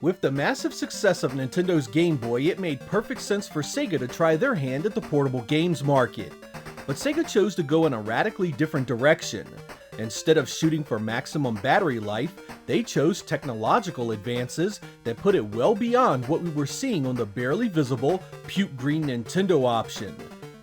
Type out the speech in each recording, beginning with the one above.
With the massive success of Nintendo's Game Boy, it made perfect sense for Sega to try their hand at the portable games market. But Sega chose to go in a radically different direction. Instead of shooting for maximum battery life, they chose technological advances that put it well beyond what we were seeing on the barely visible puke green Nintendo option.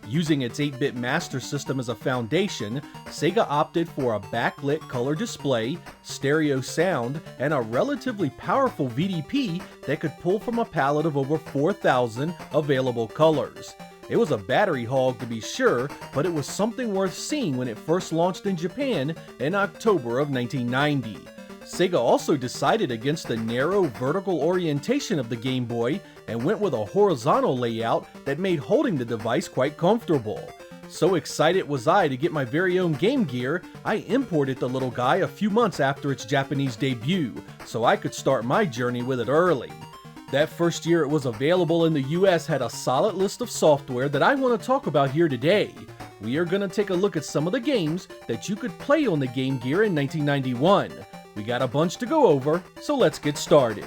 Using its 8-bit Master System as a foundation, Sega opted for a backlit color display, stereo sound, and a relatively powerful VDP that could pull from a palette of over 4,000 available colors. It was a battery hog to be sure, but it was something worth seeing when it first launched in Japan in October of 1990. Sega also decided against the narrow vertical orientation of the Game Boy and went with a horizontal layout that made holding the device quite comfortable. So excited was I to get my very own Game Gear, I imported the little guy a few months after its Japanese debut, so I could start my journey with it early. That first year it was available in the US had a solid list of software that I want to talk about here today. We are going to take a look at some of the games that you could play on the Game Gear in 1991. We got a bunch to go over, so let's get started.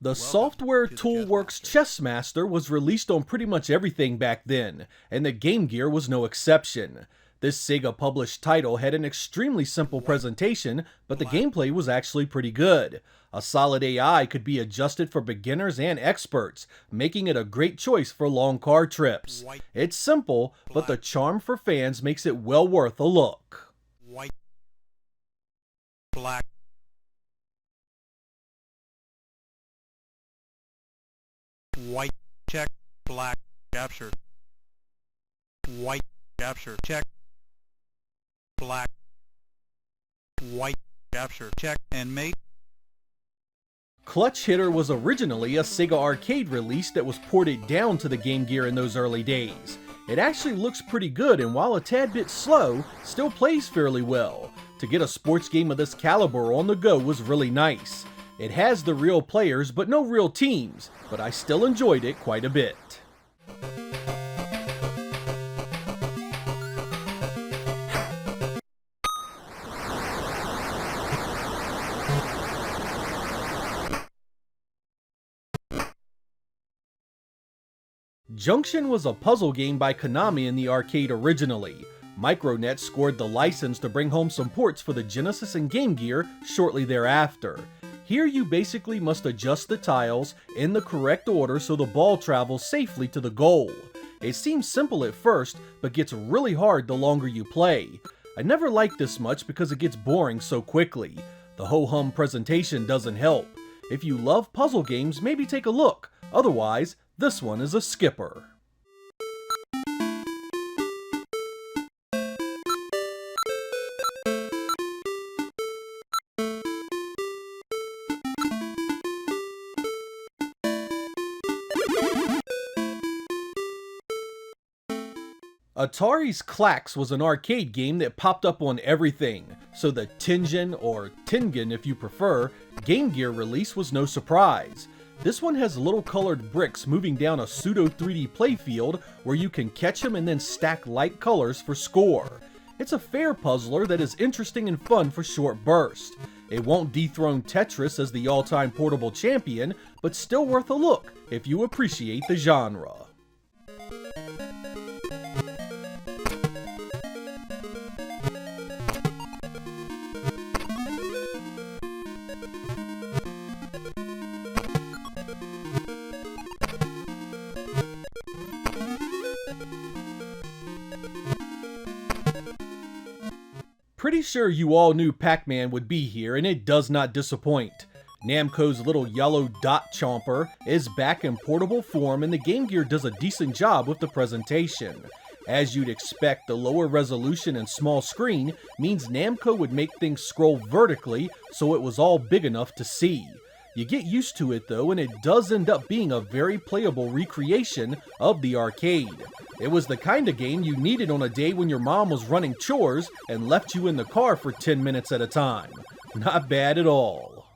The Software Toolworks Chessmaster was released on pretty much everything back then, and the Game Gear was no exception. This Sega-published title had an extremely simple presentation, but the gameplay was actually pretty good. A solid AI could be adjusted for beginners and experts, making it a great choice for long car trips. It's simple, but the charm for fans makes it well worth a look. White, black, white, check, black, capture, white, capture, check, black, white, capture, check, and mate. Clutch Hitter was originally a Sega arcade release that was ported down to the Game Gear in those early days. It actually looks pretty good, and while a tad bit slow, still plays fairly well. To get a sports game of this caliber on the go was really nice. It has the real players but no real teams, but I still enjoyed it quite a bit. Junction was a puzzle game by Konami in the arcade originally. Micronet scored the license to bring home some ports for the Genesis and Game Gear shortly thereafter. Here you basically must adjust the tiles in the correct order so the ball travels safely to the goal. It seems simple at first, but gets really hard the longer you play. I never liked this much because it gets boring so quickly. The ho-hum presentation doesn't help. If you love puzzle games, maybe take a look. Otherwise, this one is a skipper. Atari's Clacks was an arcade game that popped up on everything, so the Tengen, or Tengen if you prefer, Game Gear release was no surprise. This one has little colored bricks moving down a pseudo 3D playfield where you can catch them and then stack light colors for score. It's a fair puzzler that is interesting and fun for short bursts. It won't dethrone Tetris as the all-time portable champion, but still worth a look if you appreciate the genre. Pretty sure you all knew PacMan would be here, and it does not disappoint. Namco's little yellow dot chomper is back in portable form, and the Game Gear does a decent job with the presentation. As you'd expect, the lower resolution and small screen means Namco would make things scroll vertically so it was all big enough to see. You get used to it though, and it does end up being a very playable recreation of the arcade. It was the kind of game you needed on a day when your mom was running chores and left you in the car for 10 minutes at a time. Not bad at all.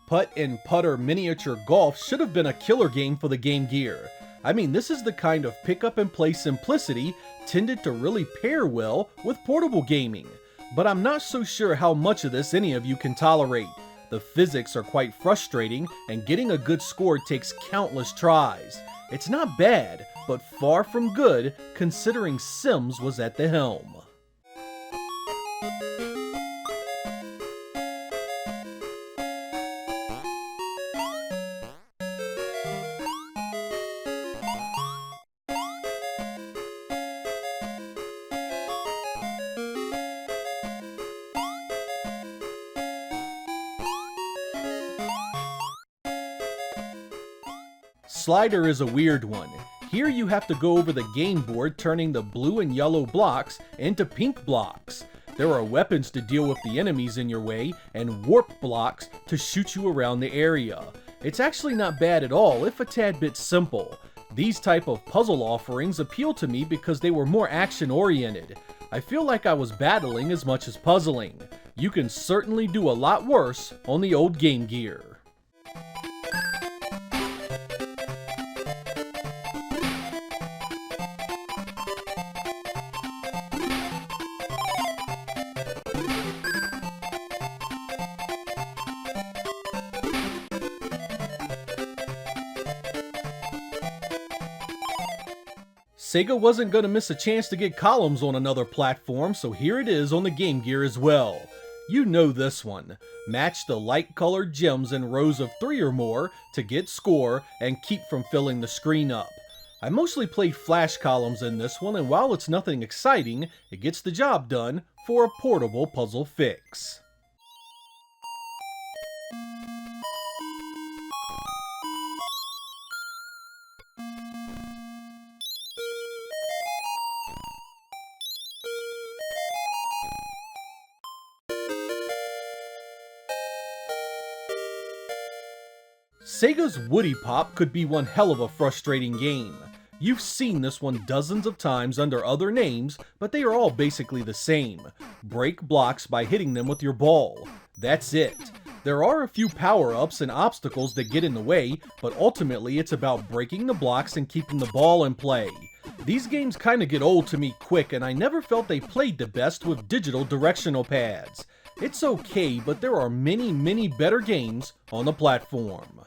Putt and Putter Miniature Golf should have been a killer game for the Game Gear. I mean, this is the kind of pick-up-and-play simplicity tended to really pair well with portable gaming. But I'm not so sure how much of this any of you can tolerate. The physics are quite frustrating, and getting a good score takes countless tries. It's not bad, but far from good, considering Sims was at the helm. Slider is a weird one. Here you have to go over the game board, turning the blue and yellow blocks into pink blocks. There are weapons to deal with the enemies in your way, and warp blocks to shoot you around the area. It's actually not bad at all, if a tad bit simple. These type of puzzle offerings appeal to me because they were more action-oriented. I feel like I was battling as much as puzzling. You can certainly do a lot worse on the old Game Gear. Sega wasn't going to miss a chance to get columns on another platform, so here it is on the Game Gear as well. You know this one. Match the light-colored gems in rows of 3 or more to get score and keep from filling the screen up. I mostly played flash columns in this one, and while it's nothing exciting, it gets the job done for a portable puzzle fix. Sega's Woody Pop could be one hell of a frustrating game. You've seen this one dozens of times under other names, but they are all basically the same. Break blocks by hitting them with your ball. That's it. There are a few power-ups and obstacles that get in the way, but ultimately it's about breaking the blocks and keeping the ball in play. These games kinda get old to me quick, and I never felt they played the best with digital directional pads. It's okay, but there are many better games on the platform.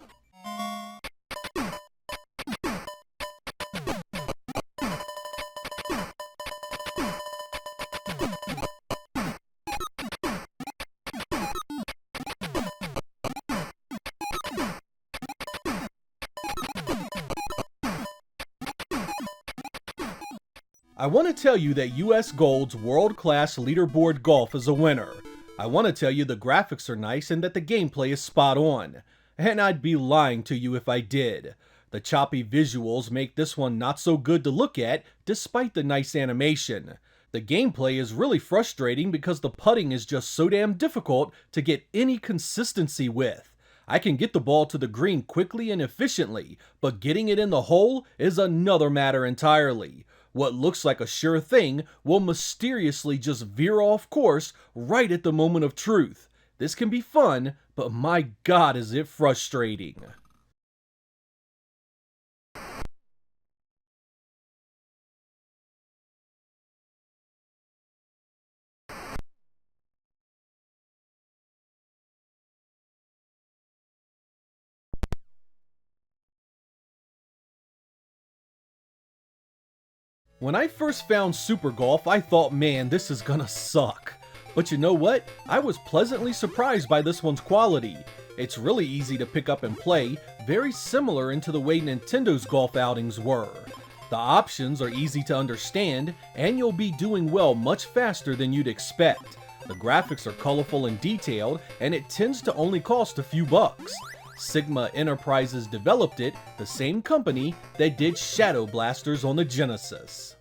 I want to tell you that US Gold's world-class leaderboard golf is a winner. I want to tell you the graphics are nice and that the gameplay is spot on. And I'd be lying to you if I did. The choppy visuals make this one not so good to look at, despite the nice animation. The gameplay is really frustrating because the putting is just so damn difficult to get any consistency with. I can get the ball to the green quickly and efficiently, but getting it in the hole is another matter entirely. What looks like a sure thing will mysteriously just veer off course right at the moment of truth. This can be fun, but my god is it frustrating. When I first found Super Golf, I thought, man, this is gonna suck. But you know what? I was pleasantly surprised by this one's quality. It's really easy to pick up and play, very similar into the way Nintendo's golf outings were. The options are easy to understand, and you'll be doing well much faster than you'd expect. The graphics are colorful and detailed, and it tends to only cost a few bucks. Sigma Enterprises developed it, the same company that did Shadow Blasters on the Genesis.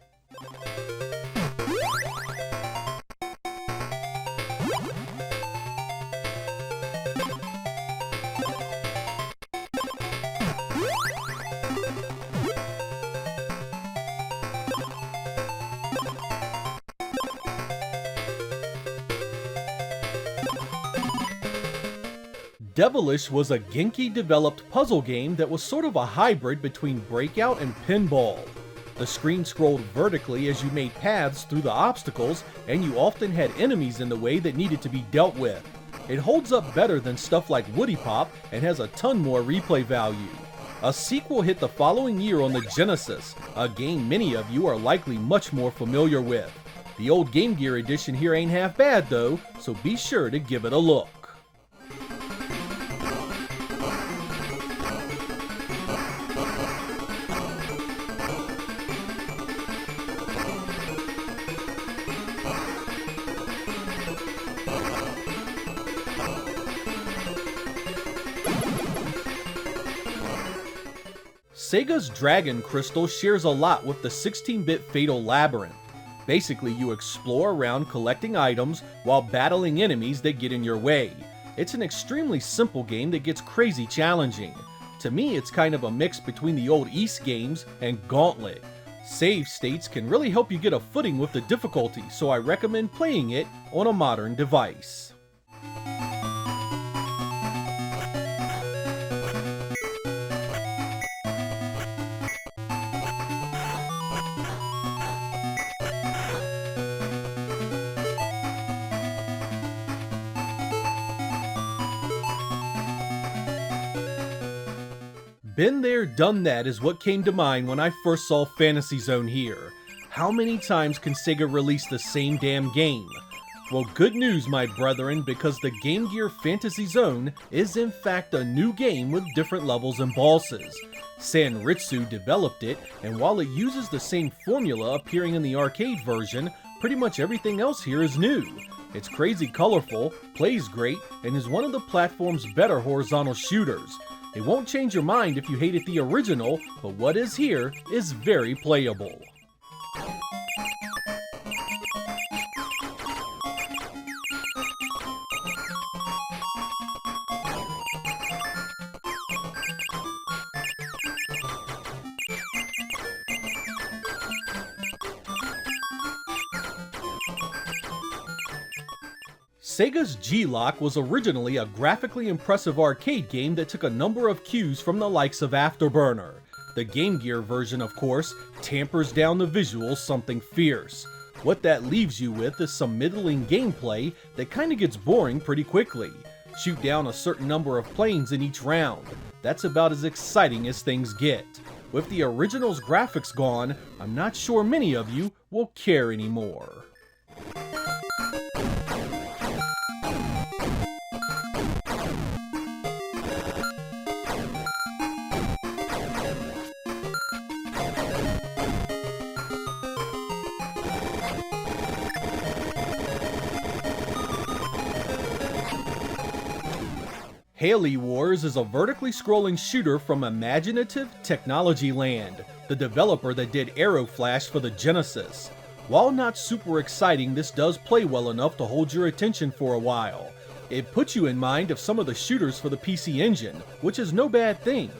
Devilish was a Genki-developed puzzle game that was sort of a hybrid between Breakout and Pinball. The screen scrolled vertically as you made paths through the obstacles, and you often had enemies in the way that needed to be dealt with. It holds up better than stuff like Woody Pop and has a ton more replay value. A sequel hit the following year on the Genesis, a game many of you are likely much more familiar with. The old Game Gear edition here ain't half bad though, so be sure to give it a look. Sega's Dragon Crystal shares a lot with the 16-bit Fatal Labyrinth. Basically, you explore around collecting items while battling enemies that get in your way. It's an extremely simple game that gets crazy challenging. To me, it's kind of a mix between the old East games and Gauntlet. Save states can really help you get a footing with the difficulty, so I recommend playing it on a modern device. Been there, done that is what came to mind when I first saw Fantasy Zone here. How many times can Sega release the same damn game? Well, good news, my brethren, because the Game Gear Fantasy Zone is in fact a new game with different levels and bosses. Sanritsu developed it, and while it uses the same formula appearing in the arcade version, pretty much everything else here is new. It's crazy colorful, plays great, and is one of the platform's better horizontal shooters. It won't change your mind if you hated the original, but what is here is very playable. Sega's G-Lock was originally a graphically impressive arcade game that took a number of cues from the likes of Afterburner. The Game Gear version, of course, tampers down the visuals something fierce. What that leaves you with is some middling gameplay that kinda gets boring pretty quickly. Shoot down a certain number of planes in each round. That's about as exciting as things get. With the original's graphics gone, I'm not sure many of you will care anymore. Haley Wars is a vertically scrolling shooter from Imaginative Technology Land, the developer that did Arrow Flash for the Genesis. While not super exciting, this does play well enough to hold your attention for a while. It puts you in mind of some of the shooters for the PC Engine, which is no bad thing.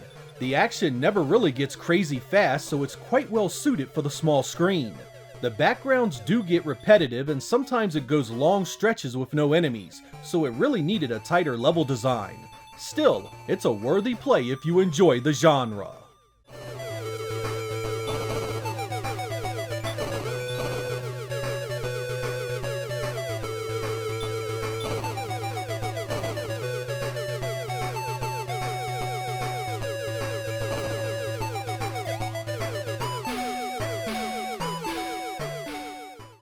The action never really gets crazy fast, so it's quite well suited for the small screen. The backgrounds do get repetitive, and sometimes it goes long stretches with no enemies, so it really needed a tighter level design. Still, it's a worthy play if you enjoy the genre.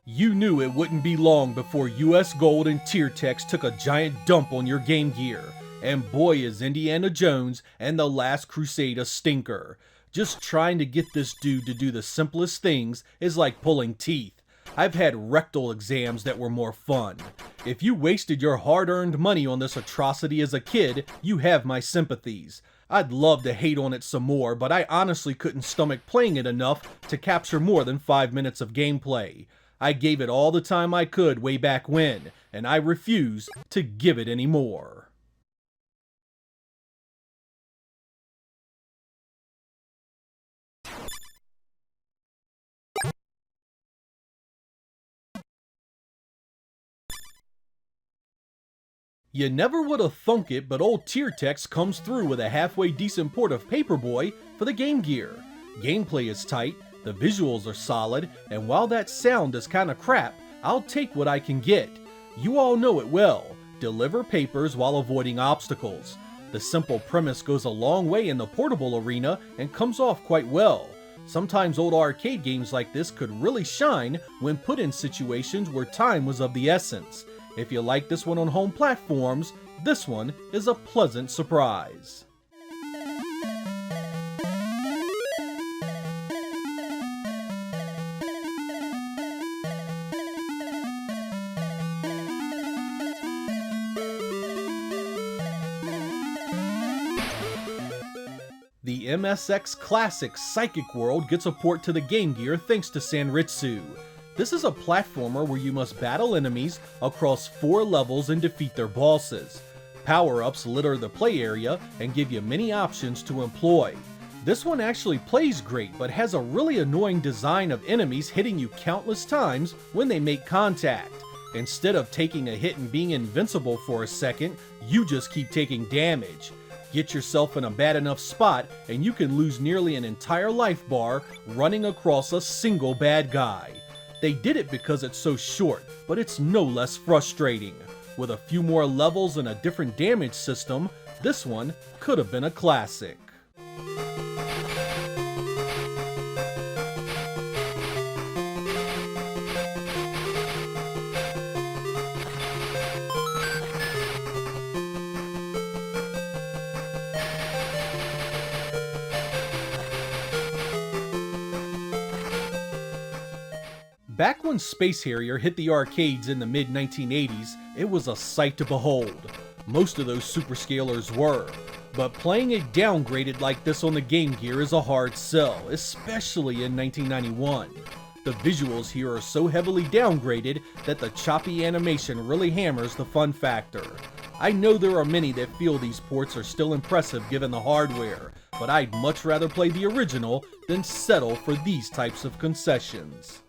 You knew it wouldn't be long before US Gold and Tiertex took a giant dump on your Game Gear. And boy is Indiana Jones and the Last Crusade a stinker. Just trying to get this dude to do the simplest things is like pulling teeth. I've had rectal exams that were more fun. If you wasted your hard-earned money on this atrocity as a kid, you have my sympathies. I'd love to hate on it some more, but I honestly couldn't stomach playing it enough to capture more than 5 minutes of gameplay. I gave it all the time I could way back when, and I refuse to give it any more. You never would have thunk it, but old Teartex comes through with a halfway decent port of Paperboy for the Game Gear. Gameplay is tight, the visuals are solid, and while that sound is kinda crap, I'll take what I can get. You all know it well, deliver papers while avoiding obstacles. The simple premise goes a long way in the portable arena and comes off quite well. Sometimes old arcade games like this could really shine when put in situations where time was of the essence. If you like this one on home platforms, this one is a pleasant surprise. The MSX Classic Psychic World gets a port to the Game Gear thanks to Sanritsu. This is a platformer where you must battle enemies across 4 levels and defeat their bosses. Power-ups litter the play area and give you many options to employ. This one actually plays great, but has a really annoying design of enemies hitting you countless times when they make contact. Instead of taking a hit and being invincible for a second, you just keep taking damage. Get yourself in a bad enough spot and you can lose nearly an entire life bar running across a single bad guy. They did it because it's so short, but it's no less frustrating. With a few more levels and a different damage system, this one could have been a classic. Back when Space Harrier hit the arcades in the mid-1980s, it was a sight to behold. Most of those superscalers were, but playing it downgraded like this on the Game Gear is a hard sell, especially in 1991. The visuals here are so heavily downgraded that the choppy animation really hammers the fun factor. I know there are many that feel these ports are still impressive given the hardware, but I'd much rather play the original than settle for these types of concessions.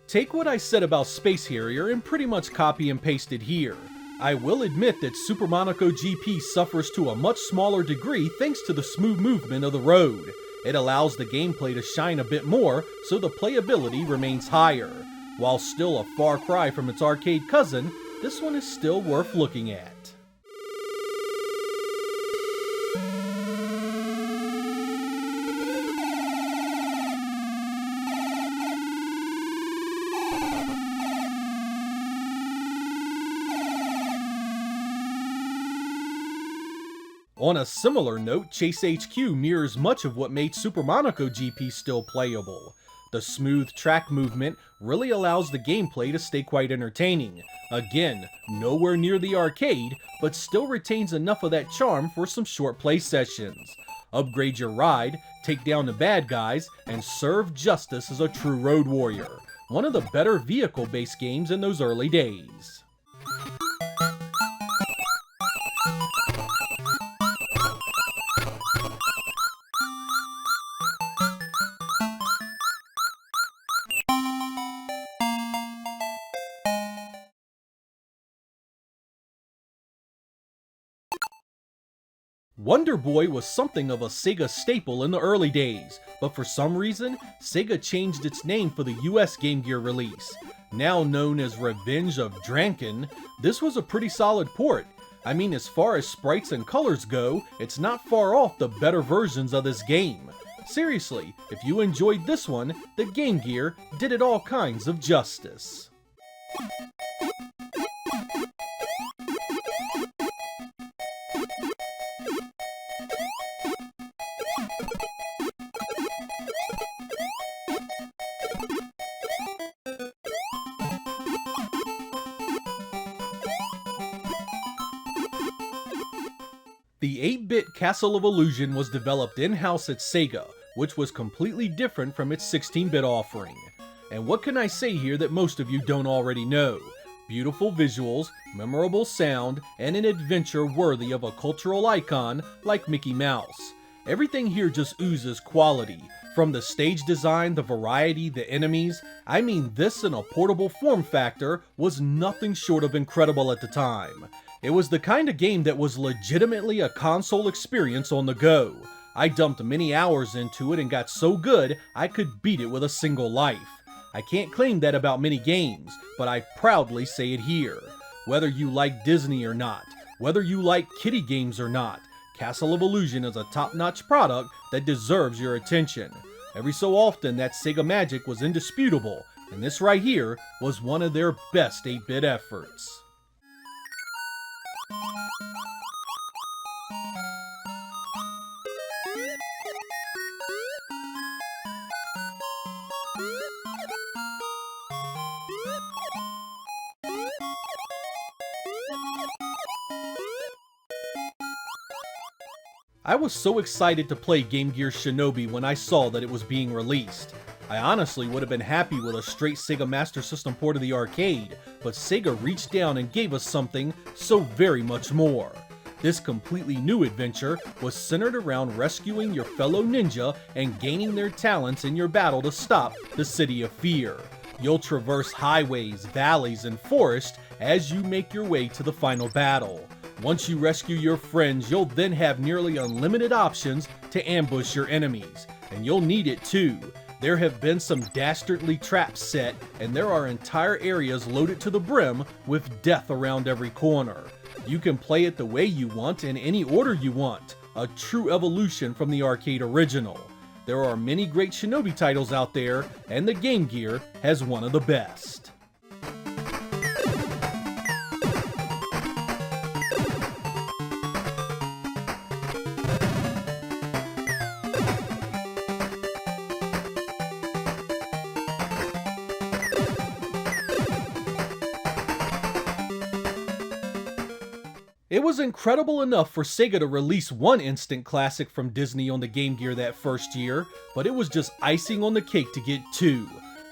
Take what I said about Space Harrier and pretty much copy and paste it here. I will admit that Super Monaco GP suffers to a much smaller degree thanks to the smooth movement of the road. It allows the gameplay to shine a bit more, so the playability remains higher. While still a far cry from its arcade cousin, this one is still worth looking at. On a similar note, Chase HQ mirrors much of what made Super Monaco GP still playable. The smooth track movement really allows the gameplay to stay quite entertaining. Again, nowhere near the arcade, but still retains enough of that charm for some short play sessions. Upgrade your ride, take down the bad guys, and serve justice as a true road warrior. One of the better vehicle-based games in those early days. Wonder Boy was something of a Sega staple in the early days, but for some reason, Sega changed its name for the US Game Gear release. Now known as Revenge of Drancon, this was a pretty solid port. I mean, as far as sprites and colors go, it's not far off the better versions of this game. Seriously, if you enjoyed this one, the Game Gear did it all kinds of justice. The 8-bit Castle of Illusion was developed in-house at Sega, which was completely different from its 16-bit offering. And what can I say here that most of you don't already know? beautiful visuals, memorable sound, and an adventure worthy of a cultural icon like Mickey Mouse. Everything here just oozes quality. From the stage design, the variety, the enemies, I mean this in a portable form factor was nothing short of incredible at the time. It was the kind of game that was legitimately a console experience on the go. I dumped many hours into it and got so good I could beat it with a single life. I can't claim that about many games, but I proudly say it here. Whether you like Disney or not, whether you like kiddie games or not, Castle of Illusion is a top-notch product that deserves your attention. Every so often that Sega magic was indisputable, and this right here was one of their best 8-bit efforts. I was so excited to play Game Gear Shinobi when I saw that it was being released. I honestly would have been happy with a straight Sega Master System port of the arcade, but Sega reached down and gave us something so very much more. This completely new adventure was centered around rescuing your fellow ninja and gaining their talents in your battle to stop the City of Fear. You'll traverse highways, valleys, and forests as you make your way to the final battle. Once you rescue your friends, you'll then have nearly unlimited options to ambush your enemies, and you'll need it too. There have been some dastardly traps set, and there are entire areas loaded to the brim with death around every corner. You can play it the way you want in any order you want, a true evolution from the arcade original. There are many great Shinobi titles out there, and the Game Gear has one of the best. It was incredible enough for Sega to release one instant classic from Disney on the Game Gear that first year, but it was just icing on the cake to get two.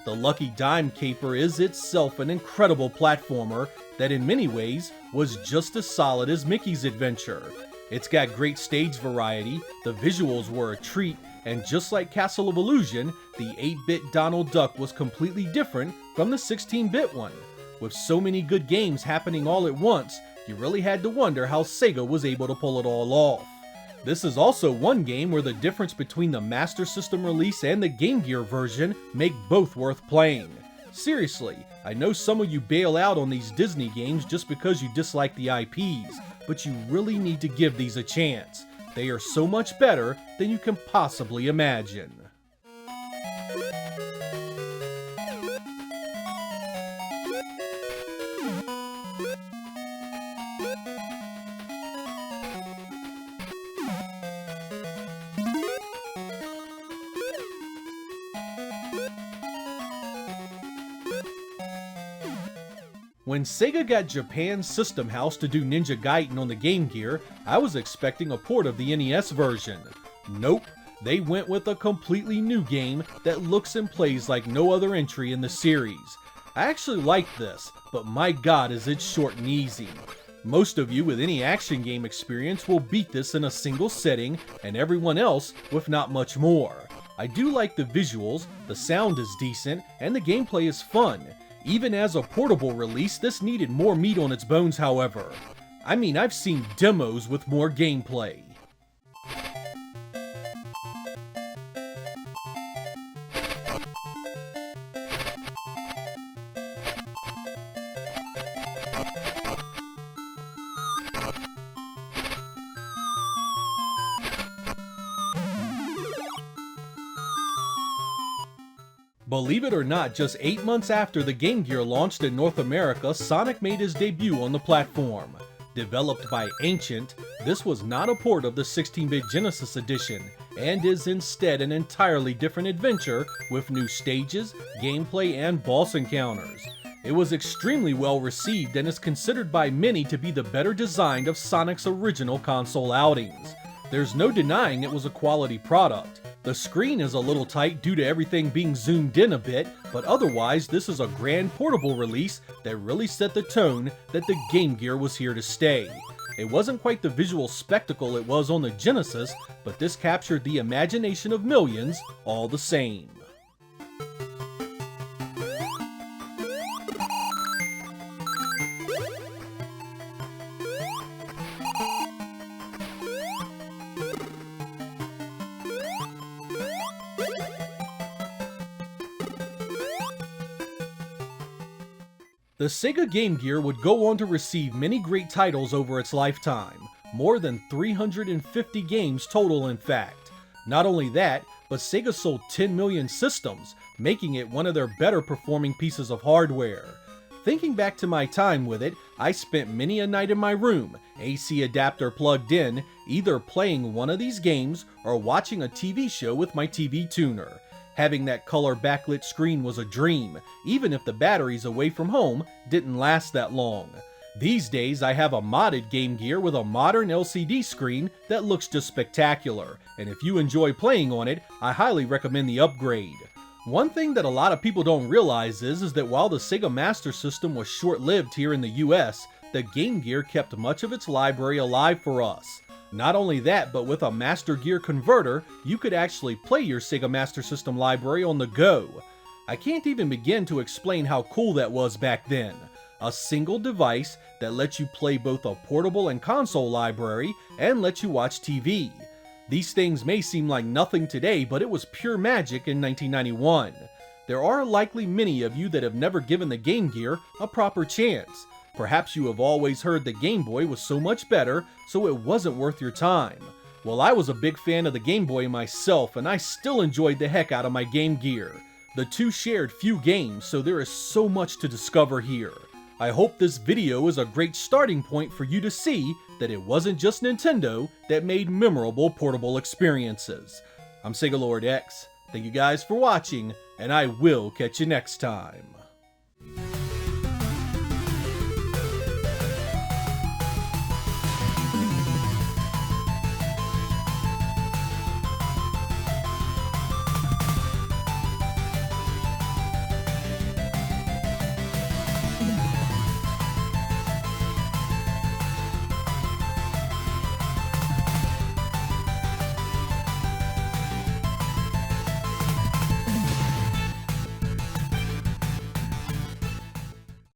The Lucky Dime Caper is itself an incredible platformer that in many ways was just as solid as Mickey's Adventure. It's got great stage variety, the visuals were a treat, and just like Castle of Illusion, the 8-bit Donald Duck was completely different from the 16-bit one. With so many good games happening all at once, you really had to wonder how Sega was able to pull it all off. This is also one game where the difference between the Master System release and the Game Gear version make both worth playing. Seriously, I know some of you bail out on these Disney games just because you dislike the IPs, but you really need to give these a chance. They are so much better than you can possibly imagine. When Sega got Japan's System House to do Ninja Gaiden on the Game Gear, I was expecting a port of the NES version. Nope, they went with a completely new game that looks and plays like no other entry in the series. I actually like this, but my god is it short and easy. Most of you with any action game experience will beat this in a single setting, and everyone else with not much more. I do like the visuals, the sound is decent, and the gameplay is fun. Even as a portable release, this needed more meat on its bones, however. I mean, I've seen demos with more gameplay. Believe it or not, just 8 months after the Game Gear launched in North America, Sonic made his debut on the platform. Developed by Ancient, this was not a port of the 16-bit Genesis edition, and is instead an entirely different adventure with new stages, gameplay, and boss encounters. It was extremely well received and is considered by many to be the better designed of Sonic's original console outings. There's no denying it was a quality product, The screen is a little tight due to everything being zoomed in a bit, but otherwise this is a grand portable release that really set the tone that the Game Gear was here to stay. It wasn't quite the visual spectacle it was on the Genesis, but this captured the imagination of millions all the same. The Sega Game Gear would go on to receive many great titles over its lifetime, more than 350 games total in fact. Not only that, but Sega sold 10 million systems, making it one of their better performing pieces of hardware. Thinking back to my time with it, I spent many a night in my room, AC adapter plugged in, either playing one of these games or watching a TV show with my TV tuner. Having that color backlit screen was a dream, even if the batteries away from home didn't last that long. These days I have a modded Game Gear with a modern LCD screen that looks just spectacular, and if you enjoy playing on it, I highly recommend the upgrade. One thing that a lot of people don't realize is that while the Sega Master System was short-lived here in the US, the Game Gear kept much of its library alive for us. Not only that, but with a Master Gear converter, you could actually play your Sega Master System library on the go. I can't even begin to explain how cool that was back then. A single device that lets you play both a portable and console library and lets you watch TV. These things may seem like nothing today, but it was pure magic in 1991. There are likely many of you that have never given the Game Gear a proper chance. Perhaps you have always heard the Game Boy was so much better, so it wasn't worth your time. Well, I was a big fan of the Game Boy myself, and I still enjoyed the heck out of my Game Gear. The two shared few games, so there is so much to discover here. I hope this video is a great starting point for you to see that it wasn't just Nintendo that made memorable portable experiences. I'm Sega Lord X. Thank you guys for watching, and I will catch you next time.